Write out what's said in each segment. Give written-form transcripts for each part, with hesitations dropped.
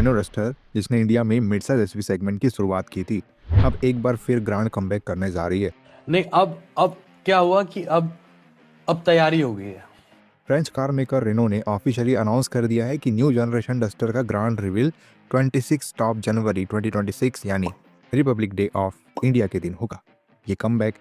Reno duster, जिसने India में mid size SUV segment की शुरुआत की थी, अब एक बार फिर ग्रांड कमबैक करने जा रही है। नहीं, अब क्या हुआ कि अब तैयारी हो गई है। फ्रेंच कार मेकर रेनो ने ऑफिशियली अनाउंस कर दिया है कि न्यू जनरेशन डस्टर का ग्रांड रिवील 26 टॉप जनवरी 2026 यानी रिपब्लिक डे ऑफ इंडिया के दिन होगा। ये कमबैक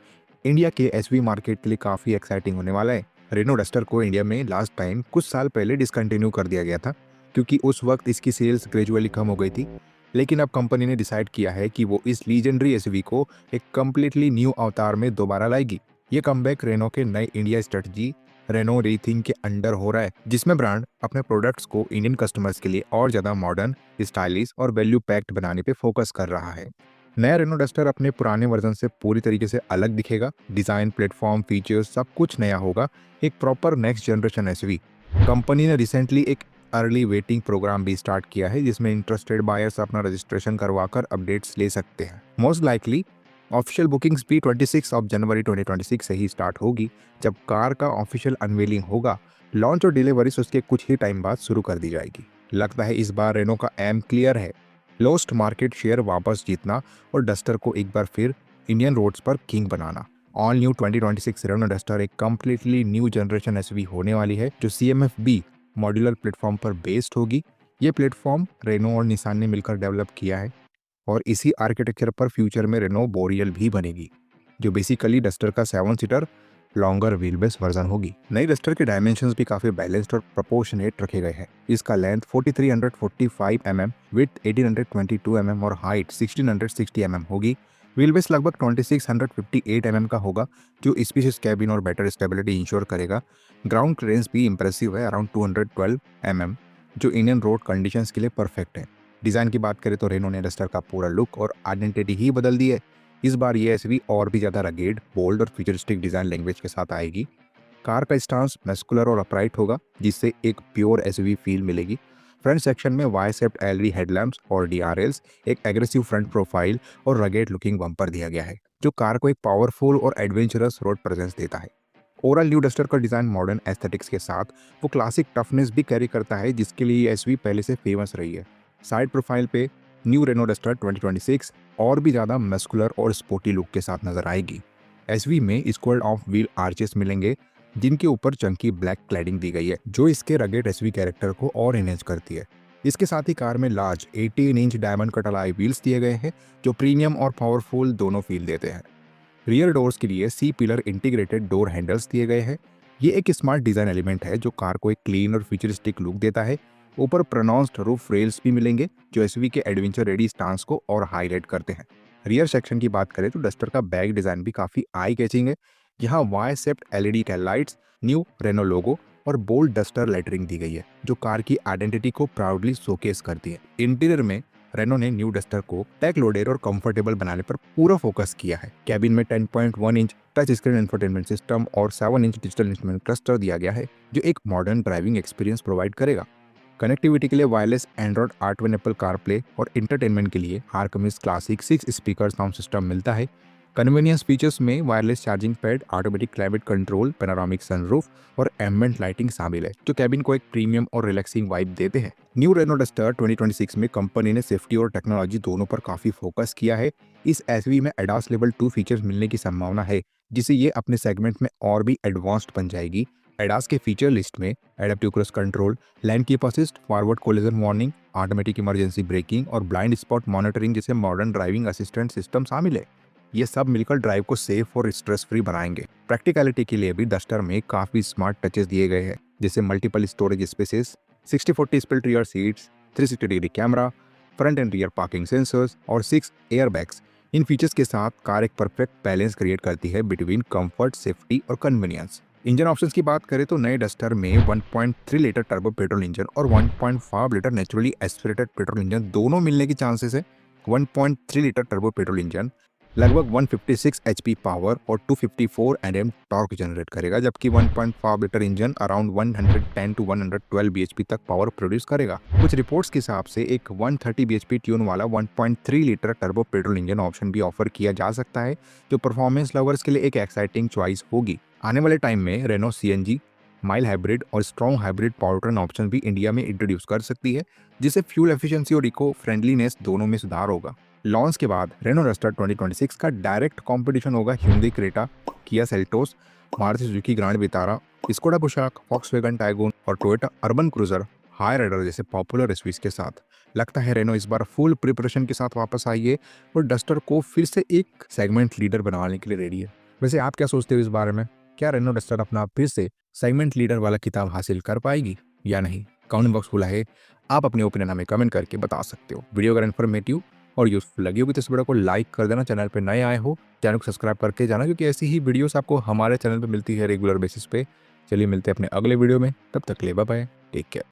इंडिया के एसयूवी मार्केट के लिए काफ़ी एक्साइटिंग होने वाला है। रेनो डस्टर को इंडिया में लास्ट टाइम कुछ साल पहले डिसकंटिन्यू कर दिया गया था, क्योंकि उस वक्त इसकी सेल्स ग्रेजुअली कम हो गई थी। लेकिन अब कंपनी ने डिसाइड किया है कि वो इस लीजेंडरी एसयूवी को एक कम्प्लीटली न्यू अवतार में दोबारा लाएगी। ये कमबैक रेनो के नए इंडिया स्ट्रेटजी रेनो रीथिंक के अंडर हो रहा है, जिसमें ब्रांड अपने प्रोडक्ट्स को इंडियन कस्टमर्स के लिए और ज़्यादा मॉडर्न, स्टाइलिश और वैल्यू पैक्ड बनाने पे फोकस कर रहा है। नया रेनो डस्टर अपने पुराने वर्जन से पूरी तरीके से अलग दिखेगा। डिज़ाइन, प्लेटफॉर्म, फीचर्स सब कुछ नया होगा। एक proper next generation SUV. Company ने रिसेंटली एक अर्ली वेटिंग प्रोग्राम भी स्टार्ट किया है, जिसमें इंटरेस्टेड बायर्स अपना रजिस्ट्रेशन करवाकर अपडेट्स ले सकते हैं। मोस्ट लाइकली ऑफिशियल बुकिंग्स भी 26 ऑफ जनवरी 2026 से ही स्टार्ट होगी, जब कार का ऑफिशियल अनवेलिंग होगा। लॉन्च और डिलीवरीज उसके कुछ ही टाइम बाद शुरू कर दी जाएगी। लगता है इस बार रेनो का एम क्लियर है, लॉस्ट मार्केट शेयर वापस जीतना और डस्टर को एक बार फिर इंडियन रोड्स पर किंग बनाना। ऑल न्यू 2026 रेनो डस्टर एक कम्प्लीटली न्यू जनरेशन एसयूवी होने वाली है, जो CMF-B मॉड्यूलर प्लेटफॉर्म पर बेस्ड होगी। ये प्लेटफॉर्म रेनो और निसान ने मिलकर डेवलप किया है, और इसी आर्किटेक्चर पर फ्यूचर में रेनो बोरियल भी बनेगी, जो बेसिकली डस्टर का 7 सीटर लॉन्गर व्हीलबेस वर्जन होगी। नई डस्टर के डायमेंशंस भी काफी बैलेंस्ड और प्रोपोर्शनेट रखे गए हैं। इसका लेंथ 4345 mm, विड्थ 1822 mm और हाइट 1660 mm होगी। व्हीलबेस लगभग 2658 mm का होगा, जो स्पेशियस कैबिन और बेटर स्टेबिलिटी इंश्योर करेगा। ग्राउंड क्लियरेंस भी इंप्रेसिव है, अराउंड 212 mm, जो इंडियन रोड कंडीशंस के लिए परफेक्ट है। डिज़ाइन की बात करें तो रेनो ने डस्टर का पूरा लुक और आइडेंटिटी ही बदल दी है। इस बार ये एसयूवी और भी ज़्यादा रगेड, बोल्ड और फ्यूचरिस्टिक डिज़ाइन लैंग्वेज के साथ आएगी। कार का स्टांस मस्कुलर और अपराइट होगा, जिससे एक प्योर एसयूवी फील मिलेगी। फ्रंट सेक्शन में वाई-शेप्ड एलईडी हेडलैम्प्स और DRLs, एक एग्रेसिव फ्रंट प्रोफाइल और रगेड लुकिंग बम्पर दिया गया है, जो कार को एक पावरफुल और एडवेंचरस रोड प्रेजेंस देता है। ओवरऑल न्यू डस्टर का डिज़ाइन मॉडर्न एस्थेटिक्स के साथ वो क्लासिक टफनेस भी कैरी करता है, जिसके लिए ये एसयूवी पहले से फेमस रही है। साइड प्रोफाइल पे न्यू रेनो डस्टर 2026 और भी ज़्यादा मस्कुलर और स्पोर्टी लुक के साथ नजर आएगी। एसयूवी में स्क्वाड ऑफ व्हील आर्चेस मिलेंगे, जिनके ऊपर चंकी ब्लैक क्लैडिंग दी गई है, जो इसके रगेड एसयूवी कैरेक्टर को और एनहेंस करती है। इसके साथ ही कार में large 18 inch diamond cut alloy wheels दिए गए हैं, जो प्रीमियम और पावरफुल दोनों फील देते हैं। रियर डोर्स के लिए C pillar integrated door handles दिए गए हैं। ये एक स्मार्ट डिजाइन एलिमेंट है, जो कार को एक क्लीन और फ्यूचरिस्टिक लुक देता है। ऊपर प्रोनाउंस्ड रूफ रेल्स भी मिलेंगे, जो एसयूवी के एडवेंचर रेडी स्टांस को और हाईलाइट करते हैं। रियर सेक्शन की बात करें तो डस्टर का बैक डिजाइन भी काफी आई कैचिंग है। यहाँ Y shaped LED tail lights, new Renault logo और बोल्ड डस्टर लेटरिंग दी गई है, जो कार की आइडेंटिटी को प्राउडली शोकेस करती है। इंटीरियर में रेनो ने न्यू डस्टर को टेक लोडेड और कंफर्टेबल बनाने पर पूरा फोकस किया है। कैबिन में 10.1 inch touch screen infotainment system और 7 इंच डिजिटल इंस्ट्रूमेंट क्लस्टर दिया गया है, जो एक मॉडर्न ड्राइविंग एक्सपीरियंस प्रोवाइड करेगा। कनेक्टिविटी के लिए wireless Android R2 Apple CarPlay और इंटरटेनमेंट के लिए आर्कमिस क्लासिक 6 स्पीकर साउंड सिस्टम मिलता है। कन्वीनियंस फीचर्स में wireless charging pad, automatic climate control, panoramic sunroof और एम्बिएंट लाइटिंग शामिल है, जो कैबिन को एक प्रीमियम और रिलैक्सिंग वाइब देते हैं। न्यू रेनो डस्टर 2026 में कंपनी ने सेफ्टी और टेक्नोलॉजी दोनों पर काफी फोकस किया है। इस एसयूवी में एडास लेवल 2 फीचर्स मिलने की संभावना है, जिससे ये अपने सेगमेंट में और भी एडवांस्ड बन जाएगी। एडास के फीचर लिस्ट में adaptive cruise control, land keep assist, forward collision warning, automatic emergency breaking और ब्लाइंड स्पॉट मॉनिटरिंग जैसे मॉडर्न ड्राइविंग असिस्टेंट सिस्टम शामिल है। ये सब मिलकर ड्राइव को सेफ और स्ट्रेस फ्री बनाएंगे। प्रैक्टिकलिटी के लिए भी डस्टर में काफी स्मार्ट टचेस दिए गए हैं, जैसे multiple storage spaces, 60/40 split rear seats, 360 degree camera, front end rear parking sensors और 6 एयरबैग्स। इन फीचर्स के साथ कार एक परफेक्ट बैलेंस क्रिएट करती है बिटवीन कंफर्ट, सेफ्टी और कन्वीनियंस। इंजन ऑप्शंस की बात करें तो नए डस्टर में 1.3 लीटर टर्बो पेट्रोल इंजन और 1.5 litre naturally aspirated petrol engine दोनों मिलने की चांसेस है। 1.3 लीटर टर्बो पेट्रोल इंजन लगभग 156 HP पावर और 254 Nm टॉर्क जनरेट करेगा, जबकि 1.5 litre engine around 110 to 112 bhp तक पावर प्रोड्यूस करेगा। कुछ रिपोर्ट्स के हिसाब से एक 130 bhp ट्यून वाला 1.3 litre turbo petrol engine option भी ऑफर किया जा सकता है, जो परफॉर्मेंस लवर्स के लिए एक एक्साइटिंग चॉइस होगी। आने वाले टाइम में रेनो CNG माइल्ड हाइब्रिड और स्ट्रॉन्ग हाइब्रिड पावरट्रेन ऑप्शन भी इंडिया में इंट्रोड्यूस कर सकती है, जिससे फ्यूल एफिशिएंसी और इको फ्रेंडलीनेस दोनों में सुधार होगा। लॉन्च के बाद रेनो डस्टर 2026 का डायरेक्ट कंपटीशन होगा hyundai Creta, Kia Seltos, Maruti Suzuki Grand Vitara, Skoda Kushaq, Volkswagen Taigun और Toyota Urban Cruiser Hyryder जैसे पॉपुलर एसयूवीज के साथ। लगता है रेनो इस बार फुल प्रिपरेशन के साथ वापस आई है और डस्टर को फिर से एक सेगमेंट लीडर बनाने के लिए रेडी है। वैसे आप क्या सोचते हो इस बारे में? क्या रेनो डस्टर अपना फिर से सेगमेंट लीडर वाला किताब हासिल कर पाएगी या नहीं? कमेंट बॉक्स खुला है, आप अपने ओपिनियन हमें कमेंट करके बता सकते हो। वीडियो अगर इन्फॉर्मेटिव और यूजफुल लगी होगी तो इस वीडियो को लाइक कर देना, चैनल पे नए आए हो चैनल को सब्सक्राइब करके जाना, क्योंकि ऐसी ही वीडियोस आपको हमारे चैनल पे मिलती है रेगुलर बेसिस पे। चलिए मिलते हैं अपने अगले वीडियो में, तब तक ले बाय बाय, टेक केयर।